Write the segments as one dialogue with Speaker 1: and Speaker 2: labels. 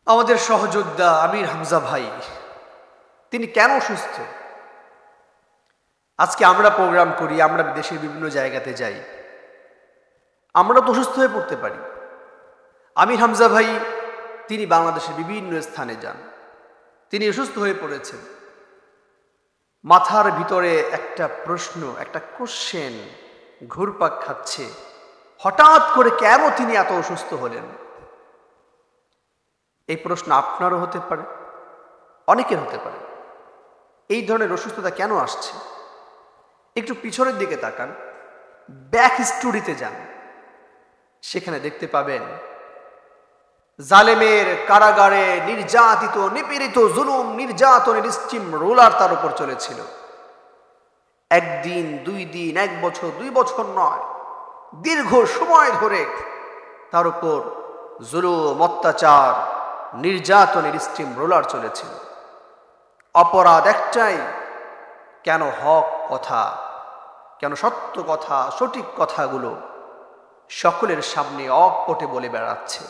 Speaker 1: আমাদের সহযোদ্ধা আমির হামজা ভাই তিনি কেন অসুস্থ? আজকে আমরা প্রোগ্রাম করি, আমরা দেশের বিভিন্ন জায়গাতে যাই, আমরা তো অসুস্থ হয়ে পড়তে পারি। আমির হামজা ভাই তিনি বাংলাদেশের বিভিন্ন স্থানে যান, তিনি অসুস্থ হয়ে পড়েছেন। মাথার ভিতরে একটা প্রশ্ন, একটা কোশ্চেন ঘুরপাক খাচ্ছে, হঠাৎ করে কেন তিনি এত অসুস্থ হলেন? এই প্রশ্ন আপনারও হতে পারে, অনেকের হতে পারে। এই ধরনের অসুস্থতা কেন আসছে? একটু পিছনের দিকে তাকান, ব্যাক স্টোরিতে যান, সেখানে দেখতে পাবেন জালেমের কারাগারে নির্যাতিত, নিপীড়িত, জুলুম নির্যাতনের স্টিম রোলার তার উপর চলেছিল। একদিন, 2 দিন, 1 বছর, 2 বছর নয়, দীর্ঘ সময় ধরে তার উপর জুলুম, অত্যাচার, নির্যাতনের স্টিম রোলার চলেছিল। অপরাধ একটাই, কেন হক কথা, কেন সত্য কথা, সঠিক কথাগুলো সকলের সামনে অকপটে বলে বেড়াচ্ছে?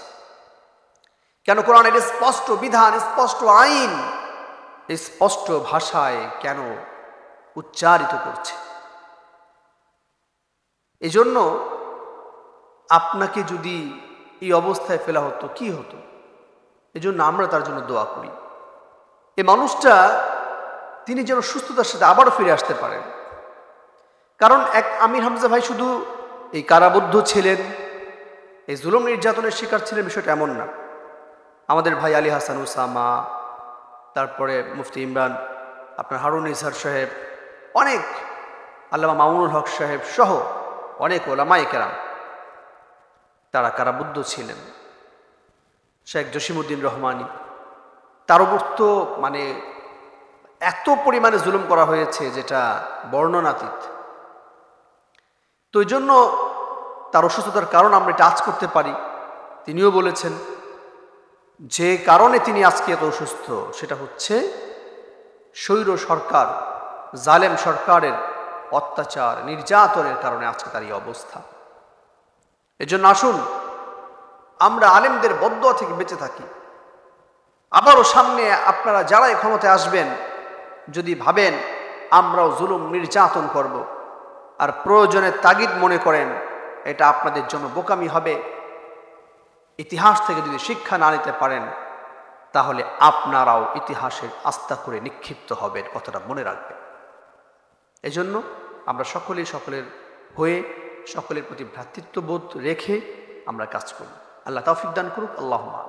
Speaker 1: কেন কোরআনের স্পষ্ট বিধান, স্পষ্ট আইন স্পষ্ট ভাষায় কেন উচ্চারিত করছে? এজন্য আপনাকে যদি এই অবস্থায় ফেলা হতো, কি হতো? এজন্য আমরা তার জন্য দোয়া করি। এই মানুষটা তিনি যেন সুস্থতার সাথে আবারও ফিরে আসতে পারেন। কারণ আমির হামজা ভাই শুধু এই কারাবদ্ধ ছিলেন, এই জুলুম নির্যাতনের শিকার ছিলেন, বিষয়টা এমন না। আমাদের ভাই আলী হাসান ওসামা, তারপরে মুফতি ইমরান, আপনার হারুন ইজহার সাহেব, অনেক আল্লামা মামুনুল হক সাহেব সহ অনেক ওলামায়ে কেরাম তারা কারাবদ্ধ ছিলেন। শেখ জসিমউদ্দিন রহমানী, তার উপর তো এত পরিমাণে জুলুম করা হয়েছে যেটা বর্ণনাতীত। তো এই জন্য তার অসুস্থতার কারণ আমরা এটা আজ করতে পারি। তিনিও বলেছেন যে কারণে তিনি আজকে এত অসুস্থ, সেটা হচ্ছে স্বৈর সরকার, জালেম সরকারের অত্যাচার, নির্যাতনের কারণে আজকে তার এই অবস্থা। এজন্য আসুন আমরা আলেমদের বদদোয়া থেকে বেঁচে থাকি। আবারও সামনে আপনারা যারাই ক্ষমতায় আসবেন, যদি ভাবেন আমরাও জুলুম নির্যাতন করব আর প্রয়োজনে তাগিদ মনে করেন, এটা আপনাদের জন্য বোকামি হবে। ইতিহাস থেকে যদি শিক্ষা না নিতে পারেন, তাহলে আপনারাও ইতিহাসের আস্থা করে নিক্ষিপ্ত হবেন, কথাটা মনে রাখবেন। এজন্য আমরা সকলের হয়ে সকলের প্রতি ভ্রাতৃত্ববোধ রেখে আমরা কাজ করি। আল্লাহ তৌফিক দান করুক। আল্লাহুম্মা।